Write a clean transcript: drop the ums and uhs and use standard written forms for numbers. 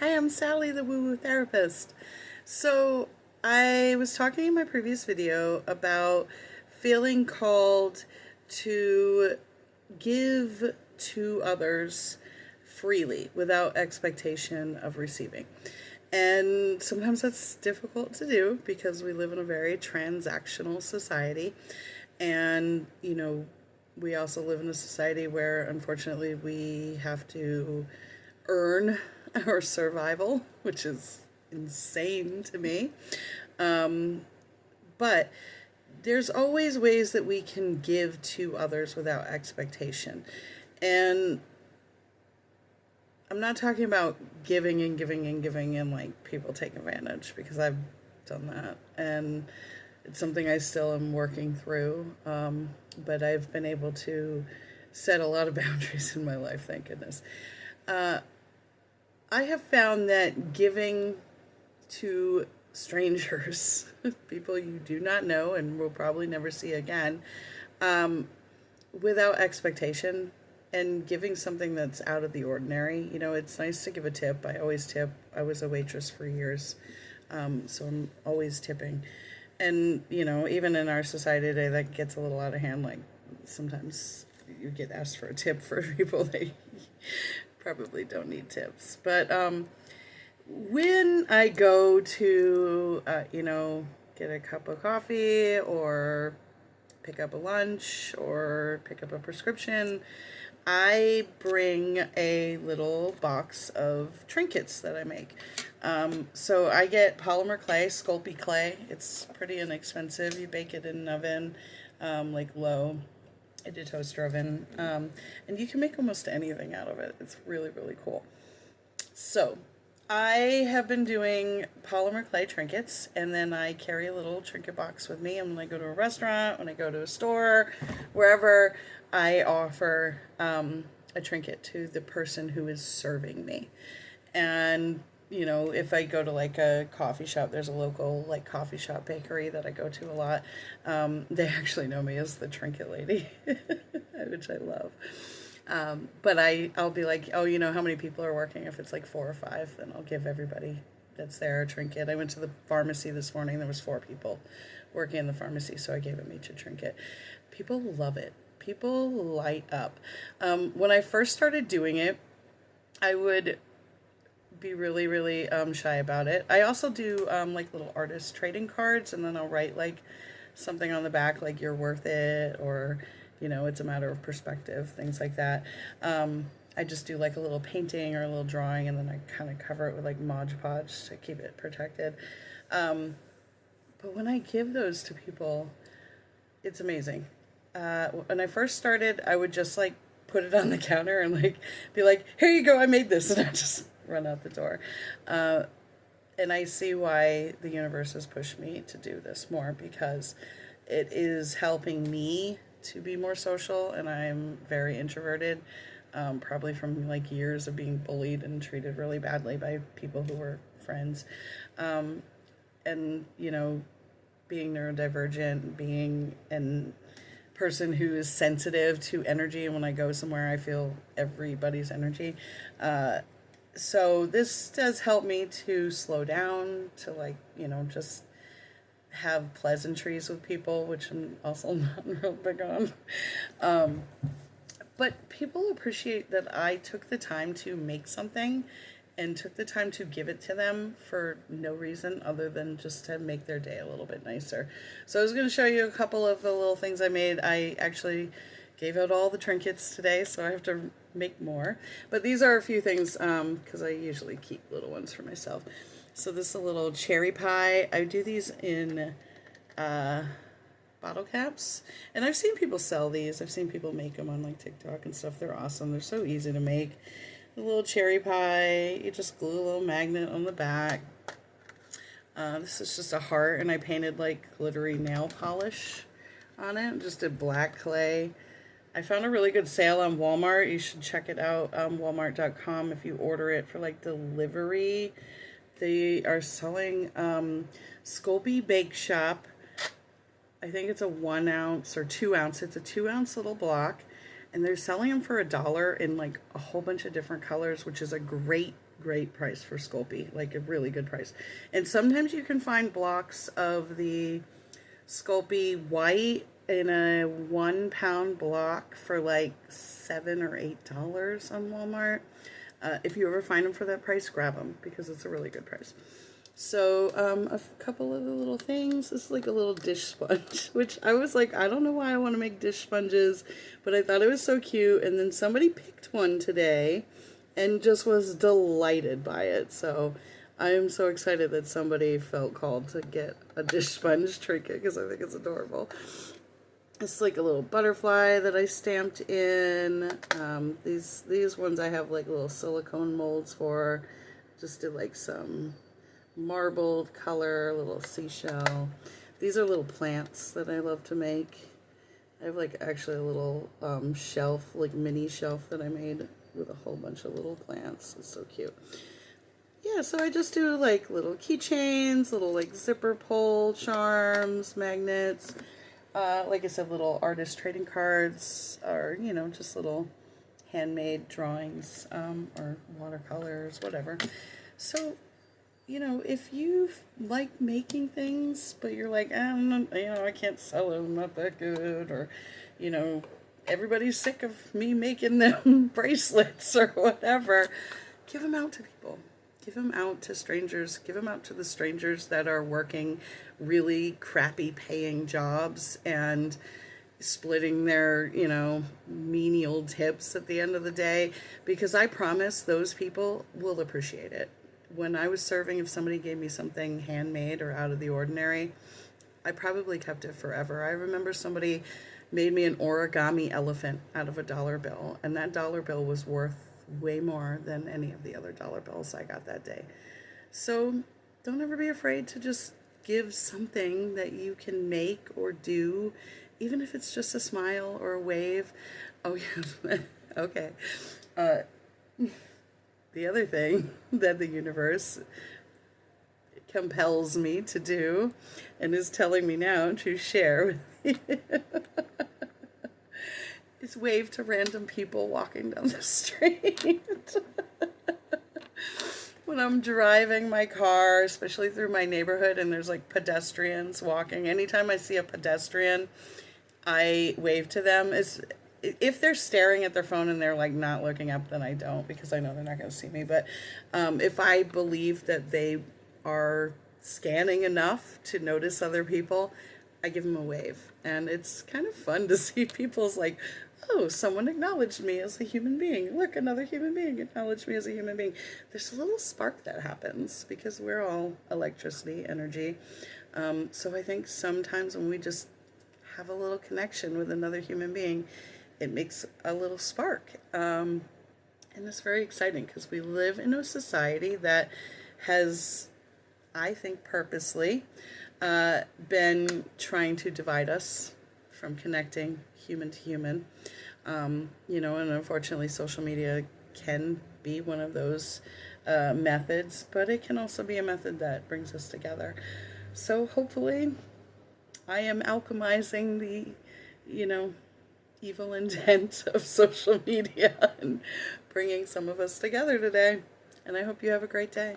Hi, I'm Sally, the woo woo therapist. So, I was talking in my previous video about feeling called to give to others freely without expectation of receiving. And sometimes that's difficult to do because we live in a very transactional society. And, we also live in a society where unfortunately we have to earn our survival, which is insane to me. But there's always ways that we can give to others without expectation. And I'm not talking about giving and giving and giving and like people take advantage, because I've done that. And it's something I still am working through. But I've been able to set a lot of boundaries in my life, thank goodness. I have found that giving to strangers, people you do not know and will probably never see again, without expectation, and giving something that's out of the ordinary. It's nice to give a tip. I always tip. I was a waitress for years, so I'm always tipping. And, even in our society today, that gets a little out of hand. Like, sometimes you get asked for a tip for people that probably don't need tips. But when I go to, get a cup of coffee or pick up a lunch or pick up a prescription, I bring a little box of trinkets that I make. So I get polymer clay, Sculpey clay. It's pretty inexpensive. You bake it in an oven, like low. I did toaster oven. And you can make almost anything out of it. It's really, really cool. So I have been doing polymer clay trinkets, and then I carry a little trinket box with me. And when I go to a restaurant, when I go to a store, wherever, I offer a trinket to the person who is serving me. And if I go to like a coffee shop, there's a local like coffee shop bakery that I go to a lot. They actually know me as the trinket lady, which I love. But I'll be like, oh, how many people are working? If it's like 4 or 5, then I'll give everybody that's there a trinket. I went to the pharmacy this morning. There was 4 people working in the pharmacy, so I gave them each a trinket. People love it. People light up. When I first started doing it, I would be really, really shy about it. I also do like little artist trading cards, and then I'll write like something on the back, like "you're worth it," or it's a matter of perspective, things like that. I just do like a little painting or a little drawing, and then I kind of cover it with like Mod Podge to keep it protected. But when I give those to people, it's amazing. When I first started, I would just like put it on the counter and like be like, "Here you go, I made this," and I just run out the door. And I see why the universe has pushed me to do this more, because it is helping me to be more social, and I'm very introverted, probably from like years of being bullied and treated really badly by people who were friends. And being neurodivergent, being an person who is sensitive to energy, and when I go somewhere I feel everybody's energy. So this does help me to slow down, to like, just have pleasantries with people, which I'm also not real big on. But people appreciate that I took the time to make something and took the time to give it to them for no reason other than just to make their day a little bit nicer. So I was going to show you a couple of the little things I made. I actually gave out all the trinkets today, so I have to make more. But these are a few things, because I usually keep little ones for myself. So this is a little cherry pie. I do these in bottle caps, and I've seen people sell these. I've seen people make them on like TikTok and stuff. They're awesome. They're so easy to make. A little cherry pie. You just glue a little magnet on the back. This is just a heart, and I painted like glittery nail polish on it. Just did black clay. I found a really good sale on Walmart. You should check it out. Walmart.com. If you order it for like delivery, they are selling Sculpey Bake Shop. I think it's a 1 ounce or 2 ounce. It's a 2 ounce little block, and they're selling them for $1 in like a whole bunch of different colors, which is a great price for Sculpey, like a really good price. And sometimes you can find blocks of the Sculpey white in a 1 pound block for like $7 or $8 on Walmart. If you ever find them for that price, grab them because it's a really good price. So a couple of the little things. This is like a little dish sponge, which I was like, I don't know why I want to make dish sponges, but I thought it was so cute. And then somebody picked one today and just was delighted by it. So I am so excited that somebody felt called to get a dish sponge trinket because I think it's adorable. It's like a little butterfly that I stamped in. These ones I have like little silicone molds for. Just did like some marbled color, little seashell. These are little plants that I love to make. I have like actually a little shelf, like mini shelf that I made with a whole bunch of little plants. It's so cute. Yeah, so I just do like little keychains, little like zipper pull charms, magnets. Like I said, little artist trading cards, or, you know, just little handmade drawings, or watercolors, whatever. So, you know, if you like making things, but you're like, I can't sell them, I'm not that good, or, you know, everybody's sick of me making them bracelets or whatever, give them out to people. Give them out to strangers. Give them out to the strangers that are working really crappy paying jobs and splitting their, you know, menial tips at the end of the day, because I promise those people will appreciate it. When I was serving, if somebody gave me something handmade or out of the ordinary, I probably kept it forever. I remember somebody made me an origami elephant out of a dollar bill, and that dollar bill was worth way more than any of the other dollar bills I got that day. So don't ever be afraid to just give something that you can make or do, even if it's just a smile or a wave. Oh yeah. Okay. The other thing that the universe compels me to do and is telling me now to share with you is wave to random people walking down the street. When I'm driving my car, especially through my neighborhood, and there's like pedestrians walking, anytime I see a pedestrian, I wave to them. If they're staring at their phone and they're like not looking up, then I don't, because I know they're not going to see me. But if I believe that they are scanning enough to notice other people, I give them a wave. And it's kind of fun to see people's like, oh, someone acknowledged me as a human being. Look, another human being acknowledged me as a human being. There's a little spark that happens because we're all electricity, energy. So I think sometimes when we just have a little connection with another human being, it makes a little spark. And it's very exciting because we live in a society that has, I think purposely, been trying to divide us from connecting human to human. You know, and unfortunately social media can be one of those methods, but it can also be a method that brings us together. So hopefully I am alchemizing the, you know, evil intent of social media and bringing some of us together today. And I hope you have a great day.